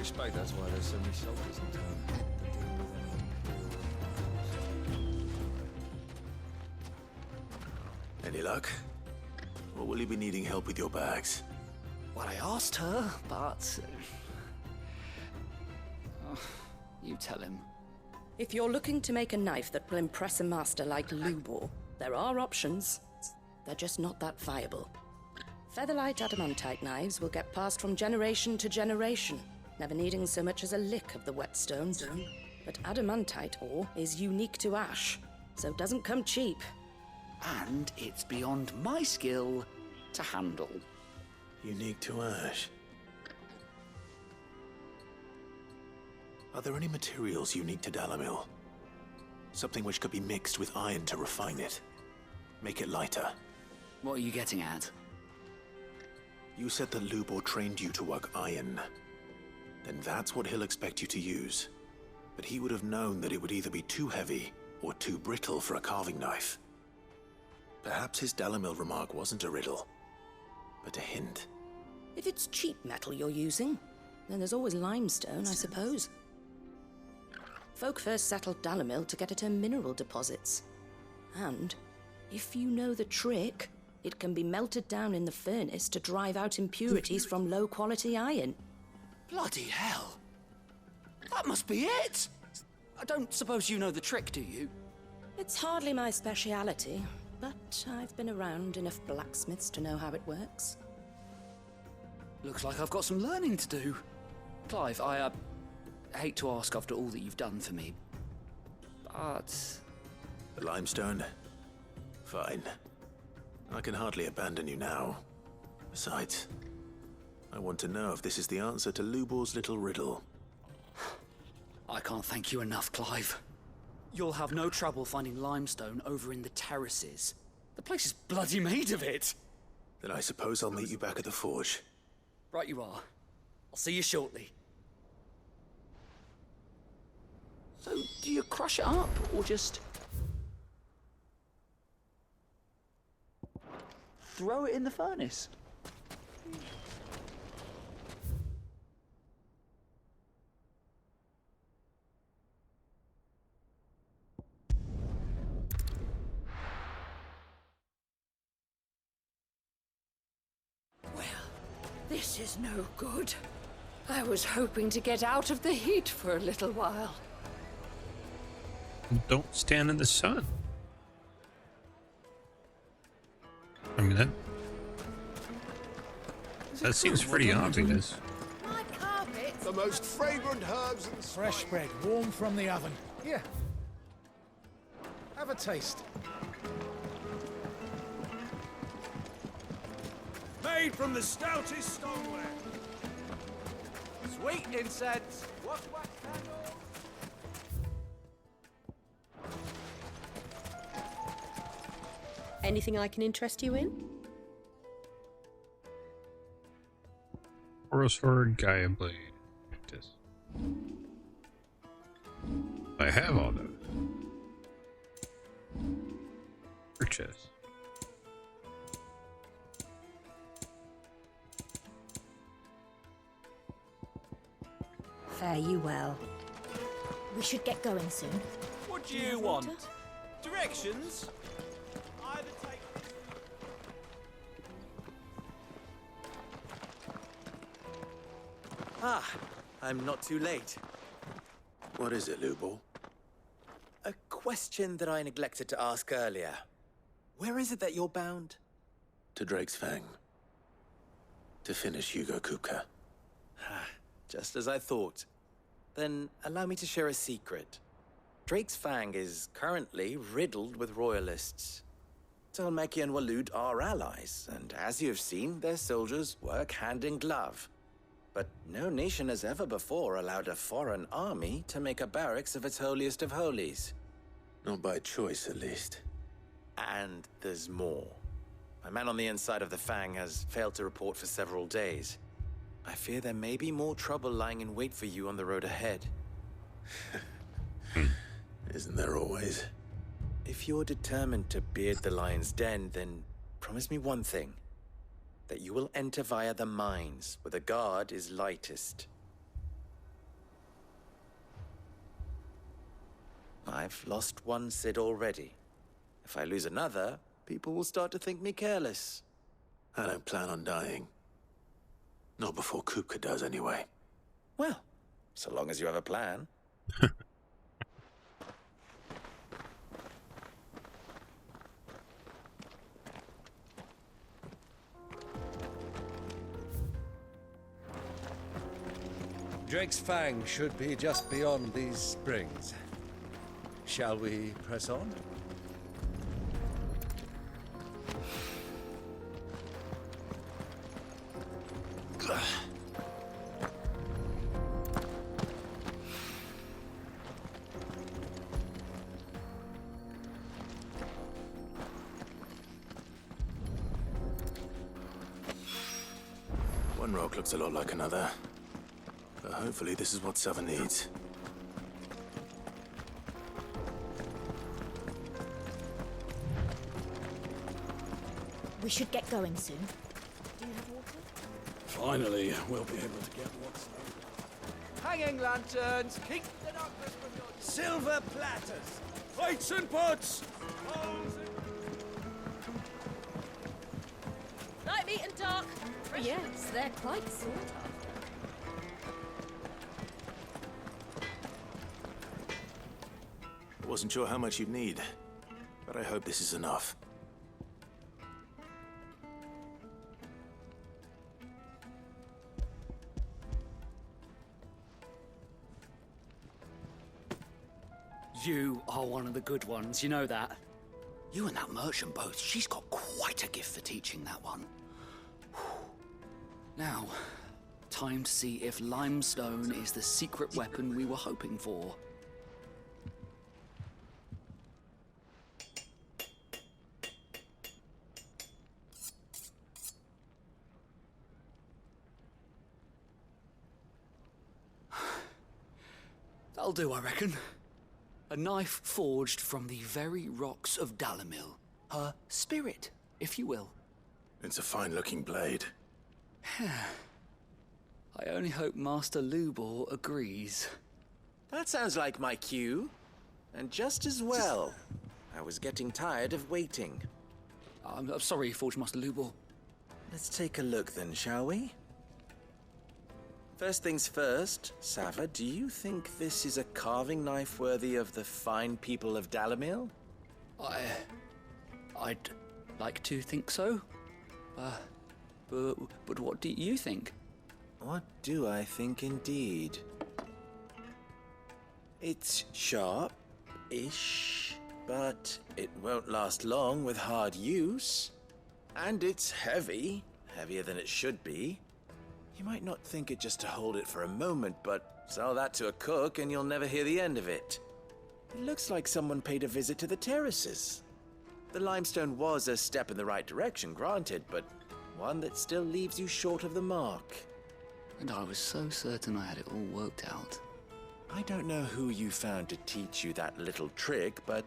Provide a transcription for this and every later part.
expect that's why there's so many soldiers in town. To deal with any imperial. Any luck? Or will you be needing help with your bags? Well, I asked her, but... you tell him. If you're looking to make a knife that will impress a master like Lubor, there are options. They're just not that viable. Featherlight adamantite knives will get passed from generation to generation, never needing so much as a lick of the whetstone. But adamantite ore is unique to ash, so doesn't come cheap. And it's beyond my skill to handle. Unique to ash. Are there any materials unique to Dalamil? Something which could be mixed with iron to refine it. Make it lighter. What are you getting at? You said that Lubor trained you to work iron. Then that's what he'll expect you to use. But he would have known that it would either be too heavy or too brittle for a carving knife. Perhaps his Dalamil remark wasn't a riddle, but a hint. If it's cheap metal you're using, then there's always limestone, I suppose. Folk first settled Dalamil to get at her mineral deposits. And, if you know the trick, it can be melted down in the furnace to drive out impurities from low-quality iron. Bloody hell! That must be it! I don't suppose you know the trick, do you? It's hardly my speciality, but I've been around enough blacksmiths to know how it works. Looks like I've got some learning to do. Clive, I hate to ask after all that you've done for me, but... The limestone? Fine. I can hardly abandon you now. Besides, I want to know if this is the answer to Lubor's little riddle. I can't thank you enough, Clive. You'll have no trouble finding limestone over in the terraces. The place is bloody made of it. Then I suppose I'll meet you back at the forge. Right you are. I'll see you shortly. So, do you crush it up, or just... throw it in the furnace? Well, this is no good. I was hoping to get out of the heat for a little while. Don't stand in the sun. I mean, that seems pretty obvious. My carpet. The most fragrant herbs and Fresh bread, warm from the oven. Here. Have a taste. made from the stoutest stoneware. Sweet incense. Wax candles. Anything I can interest you in? Orosword, Gaia Blade. Practice. I have all those. Purchase. Fare you well. We should get going soon. What do you want? Directions? Either take... Ah, I'm not too late. What is it, Lubo? A question that I neglected to ask earlier. Where is it that you're bound? To Drake's Fang. To finish Hugo Kupka. Just as I thought. Then allow me to share a secret. Drake's Fang is currently riddled with royalists. Talmeki and Walud are allies, and as you have seen, their soldiers work hand in glove. But no nation has ever before allowed a foreign army to make a barracks of its holiest of holies. Not by choice, at least. And there's more. My man on the inside of the Fang has failed to report for several days. I fear there may be more trouble lying in wait for you on the road ahead. Isn't there always? If you're determined to beard the lion's den, then promise me one thing. That you will enter via the mines, where the guard is lightest. I've lost one Cid already. If I lose another, people will start to think me careless. I don't plan on dying. Not before Kupka does, anyway. Well, so long as you have a plan. Drake's Fang should be just beyond these springs. Shall we press on? One rock looks a lot like another. But hopefully this is what Sava needs. We should get going soon. Finally, we'll be able to get what's Hanging lanterns, keep the darkness from your... silver platters, plates and pots. Light, meat, and dark. Yes, they're quite sought after. Wasn't sure how much you'd need, but I hope this is enough. You are one of the good ones, you know that. You and that merchant both, she's got quite a gift for teaching that one. Now, time to see if limestone is the secret weapon we were hoping for. That'll do, I reckon. A knife forged from the very rocks of Dalamil. Her spirit, if you will. It's a fine-looking blade. I only hope Master Lubor agrees. That sounds like my cue. And just as well. I was getting tired of waiting. I'm sorry, Forge Master Lubor. Let's take a look then, shall we? First things first, Sava, do you think this is a carving knife worthy of the fine people of Dalamil? I'd like to think so. But what do you think? What do I think indeed? It's sharp-ish, but it won't last long with hard use. And it's heavy, heavier than it should be. You might not think it just to hold it for a moment, but sell that to a cook and you'll never hear the end of it. It looks like someone paid a visit to the terraces. The limestone was a step in the right direction, granted, but one that still leaves you short of the mark. And I was so certain I had it all worked out. I don't know who you found to teach you that little trick, but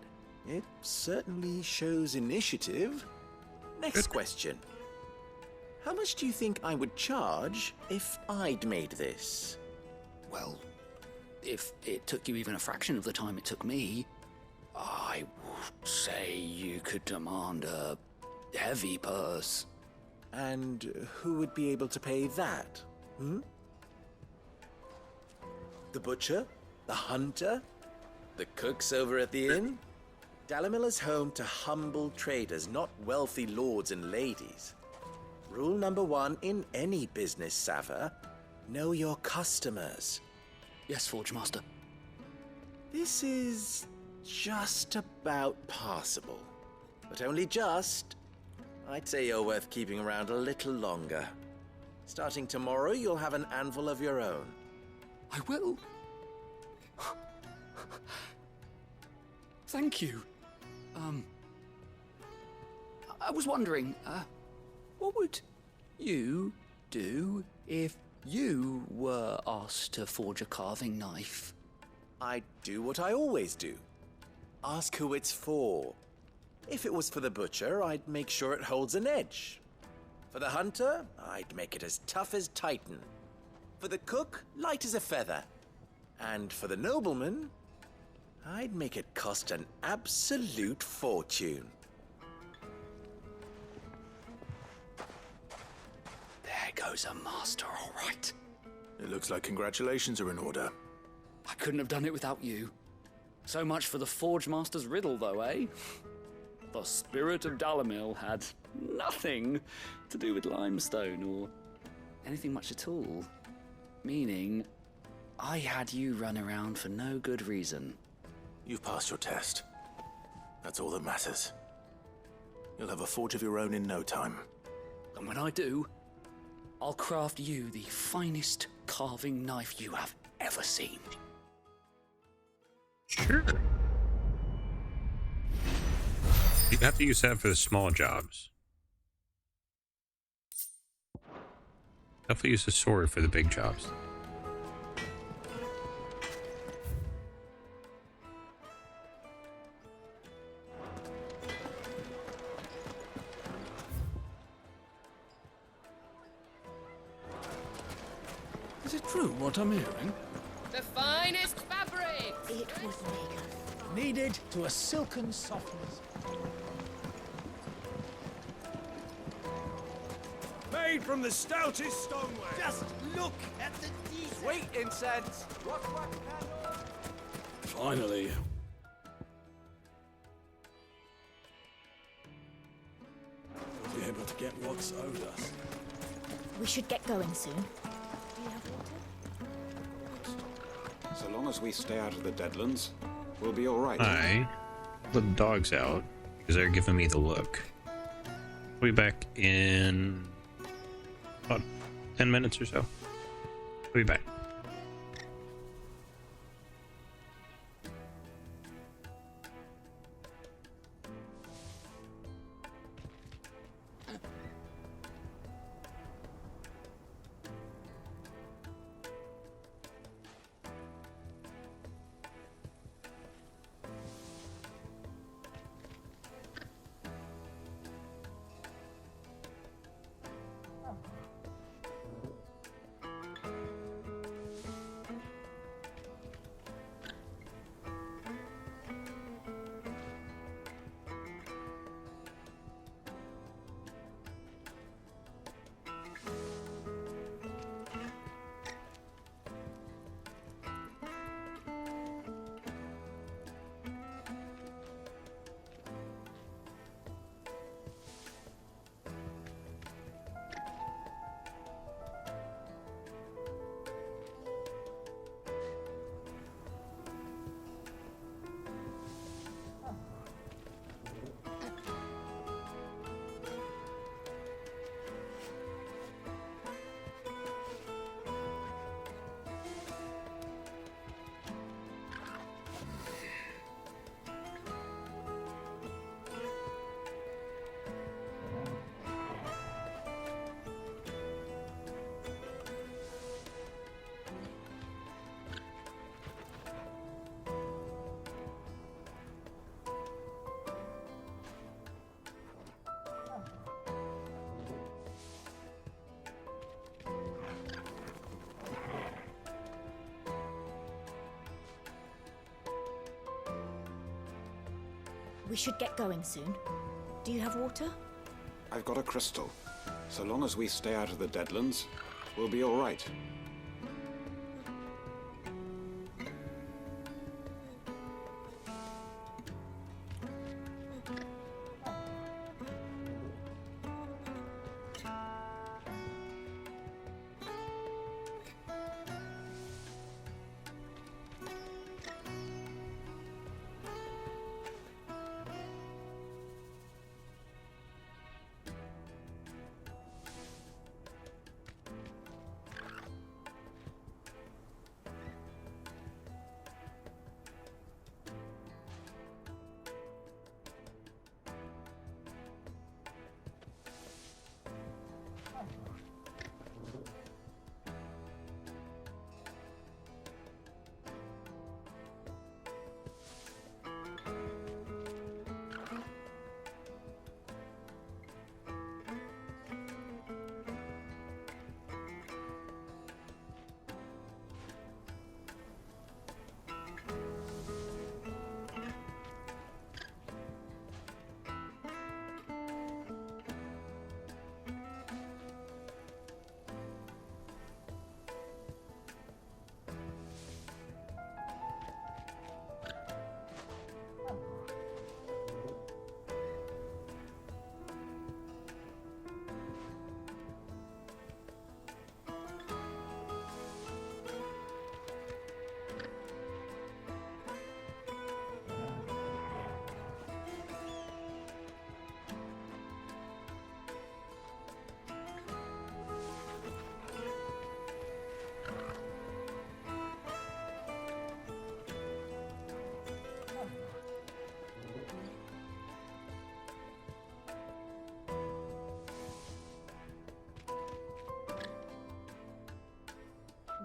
it certainly shows initiative. Next question. How much do you think I would charge if I'd made this? Well, if it took you even a fraction of the time it took me, I would say you could demand a heavy purse. And who would be able to pay that? The butcher? The hunter? The cooks over at the inn? Dalamil is home to humble traders, not wealthy lords and ladies. Rule number one in any business, Sava, know your customers. Yes, Forge Master. This is just about passable. But only just. I'd say you're worth keeping around a little longer. Starting tomorrow, you'll have an anvil of your own. I will. Thank you. I was wondering, what would you do if you were asked to forge a carving knife? I'd do what I always do. Ask who it's for. If it was for the butcher, I'd make sure it holds an edge. For the hunter, I'd make it as tough as Titan. For the cook, light as a feather. And for the nobleman, I'd make it cost an absolute fortune. There goes a master, all right. It looks like congratulations are in order. I couldn't have done it without you. So much for the Forge Master's riddle, though, eh? The spirit of Dalamil had nothing to do with limestone or anything much at all. Meaning, I had you run around for no good reason. You've passed your test. That's all that matters. You'll have a forge of your own in no time. And when I do, I'll craft you the finest carving knife you have ever seen. Sure. You have to use that for the small jobs. Definitely use the sword for the big jobs. Is it true what I'm hearing? The finest fabric! It was made. Kneaded to a silken softness. Made from the stoutest stoneware. Just look at the detail. Sweet incense. Finally. We'll be able to get what's owed us. We should get going soon. So long as we stay out of the Deadlands, we'll be all right. I let the dogs out because they're giving me the look. We'll be back in about 10 minutes or so. We'll be back. We should get going soon. Do you have water? I've got a crystal. So long as we stay out of the Deadlands, we'll be all right.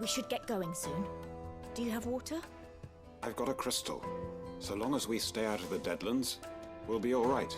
We should get going soon. Do you have water? I've got a crystal. So long as we stay out of the Deadlands, we'll be all right.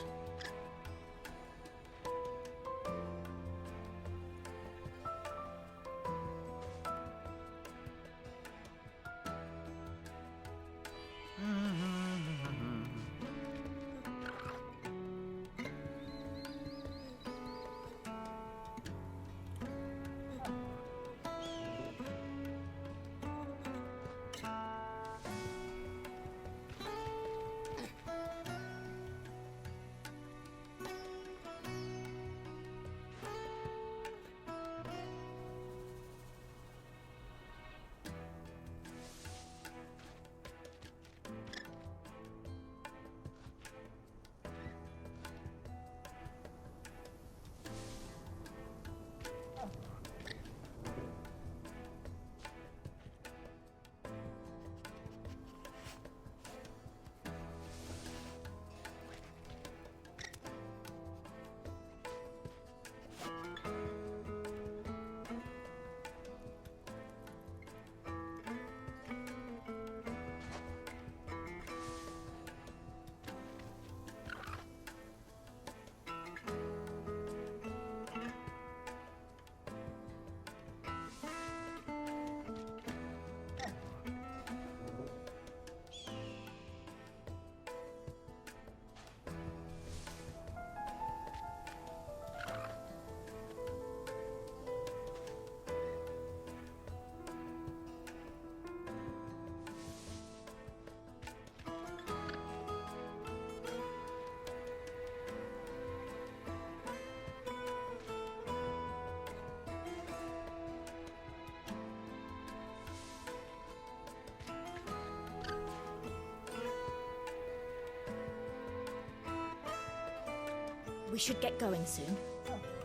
We should get going soon.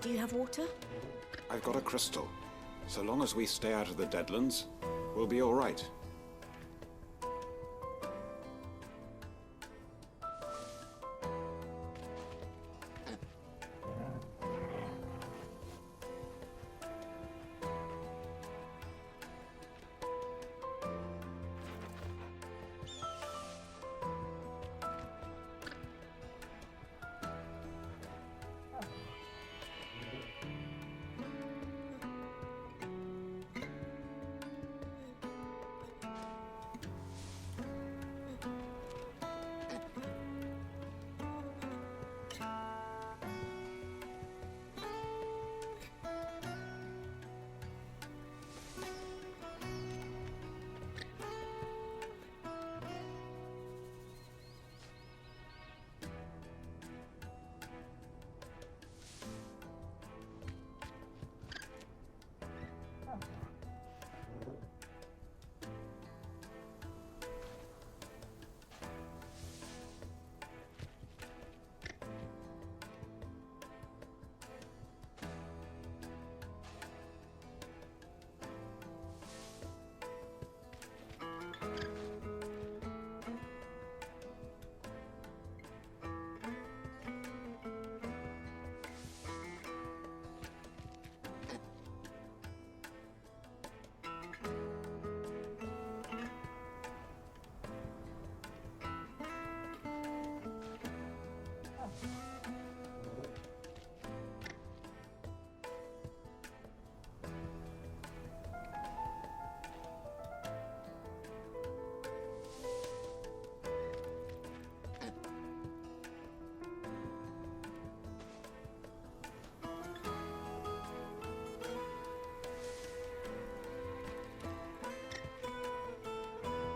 Do you have water? I've got a crystal. So long as we stay out of the Deadlands, we'll be all right.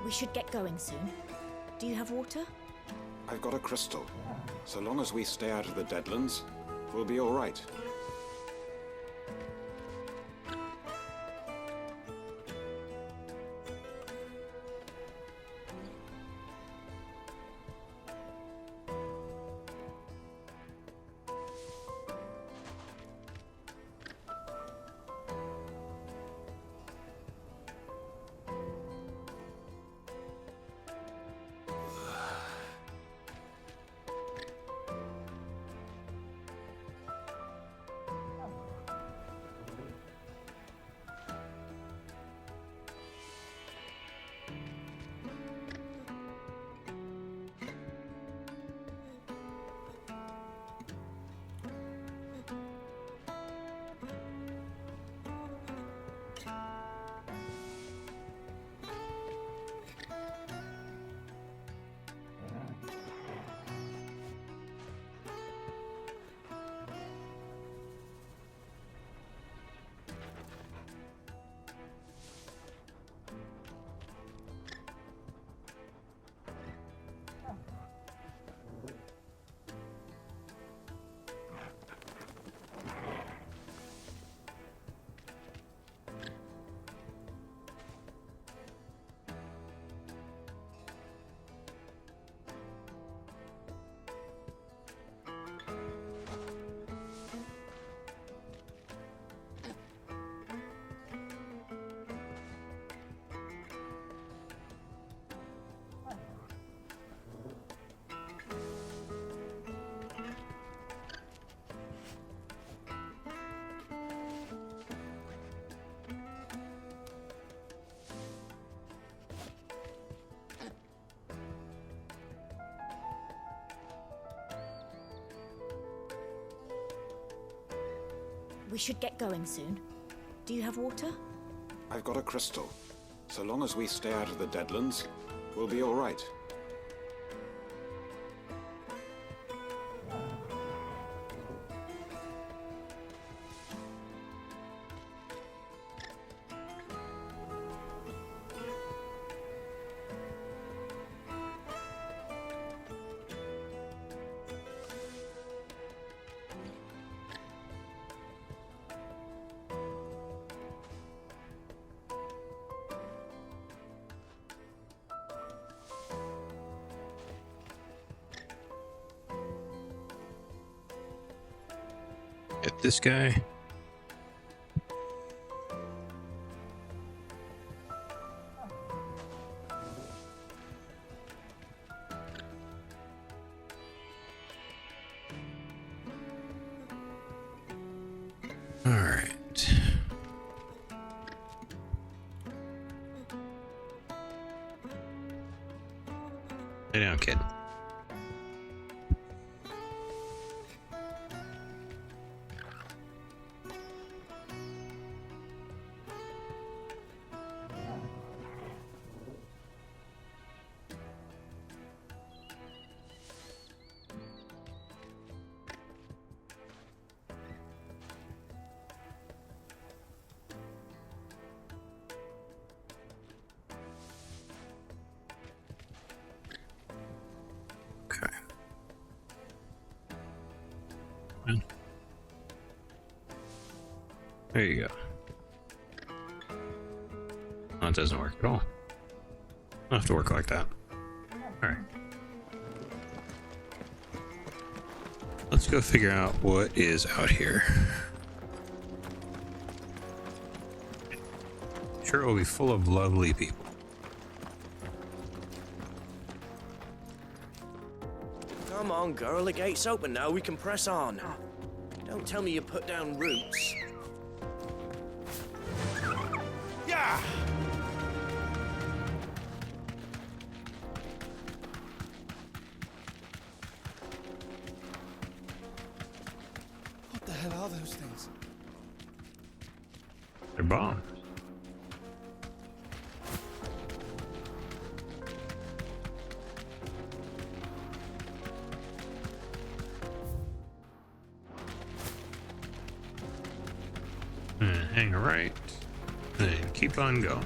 We should get going soon. Do you have water? I've got a crystal. So long as we stay out of the Deadlands, we'll be all right. We should get going soon. Do you have water? I've got a crystal. So long as we stay out of the Deadlands, we'll be all right. Get this guy. All right. Lay down, kid. Okay. There you go. Oh, it doesn't work at all. I'll have to work like that. Alright. Let's go figure out what is out here. Sure, it will be full of lovely people. Come on, girl. The gate's open now. We can press on. Don't tell me you put down roots. Yeah! What the hell are those things? They're bombs. Hang right, and keep on going.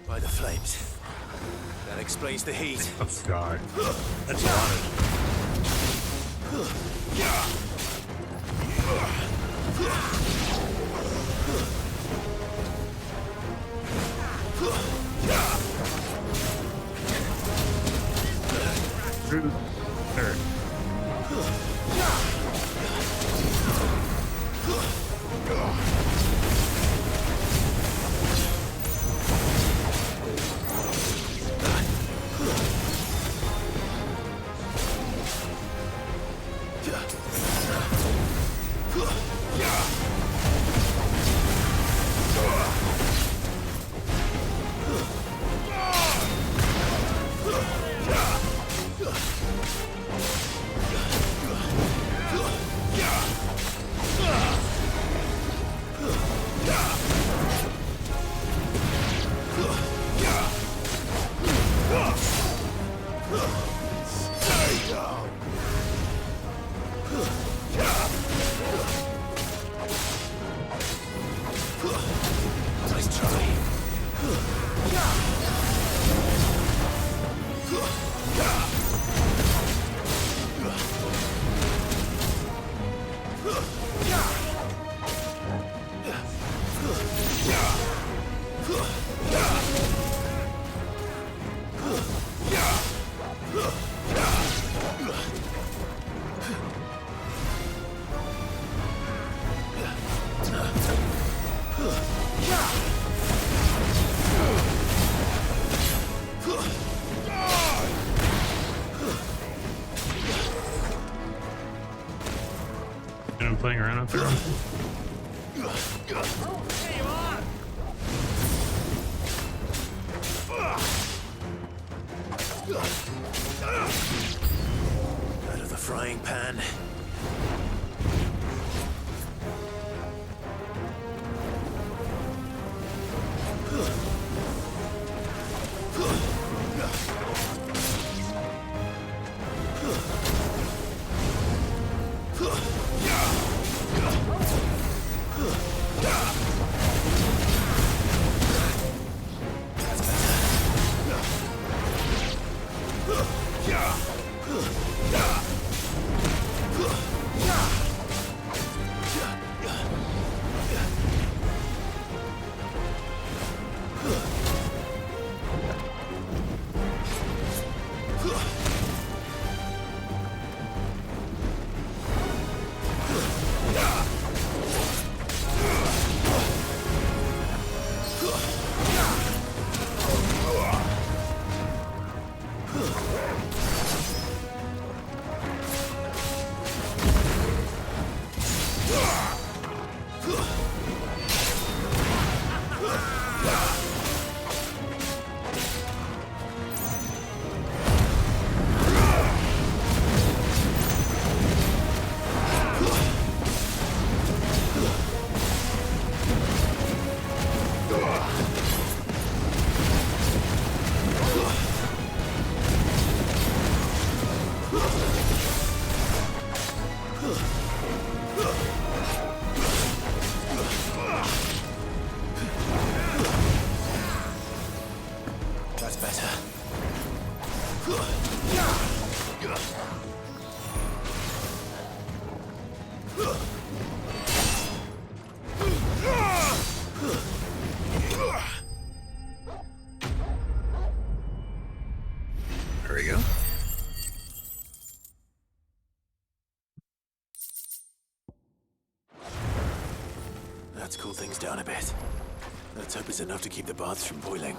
By the flames. That explains the heat. Oh God, that's hot. Through there. playing around out there. Out of the frying pan. That's better. There we go. That's cooled things down a bit. Let's hope it's enough to keep the baths from boiling.